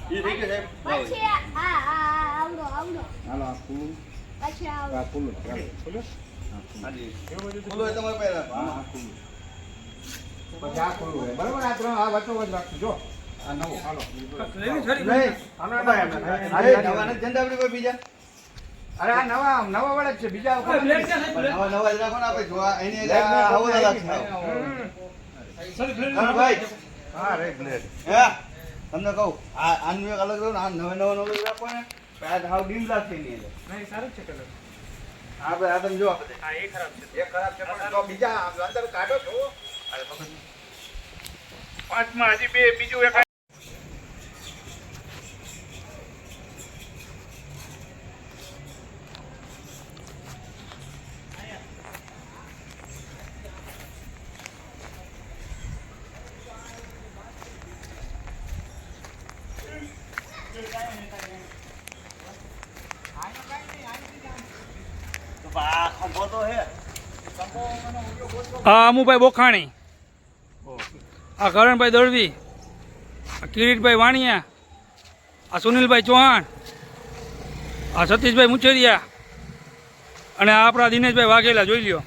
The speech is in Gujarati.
ઈ થઈ ગયું સાહેબ પછી હા આવડો હાલો આ ખુલ્લું પછી આવડો આ ખુલ્લું ખુલ્લું હાજી બોલો તમારે પહેલા હા ખુલ્લું પછી આ ખુલ્લું છે બરાબર આ ત્રણ આ વચ્ચો વચ્ચ રાખશું જો આ નવું હાલો નહીં અરે નવાના ઝંડા આપણી કોઈ બીજા આ નવા વડે જ છે બીજા નવા નવા જ રાખો ને આપણે જોવા એની આવો લાગશે ભાઈ હા રે બ્લેડ હે તમને કહું આનું એક અલગ રહ્યું ને આ નવા નવા રાખો ને આ હાવ ડીમ લાગશે એની અંદર નહીં સારું છે કલર આપણે આ તમે જો આપણે હા એ ખરાબ છે એક ખરાબ છે પણ તો બીજા અંદર કાઢો છો અરે મગજ પાંચમાં હજી બે બીજું એક આ ખંભો તો હે આ અમુભાઈ બોખાણી, આ કરણભાઈ દળવી, આ કિરીટભાઈ વાણિયા, આ સુનિલભાઈ ચૌહાણ, આ સતીશભાઈ મુછેરિયા અને આ આપણા દિનેશભાઈ વાઘેલા જોઈ લ્યો.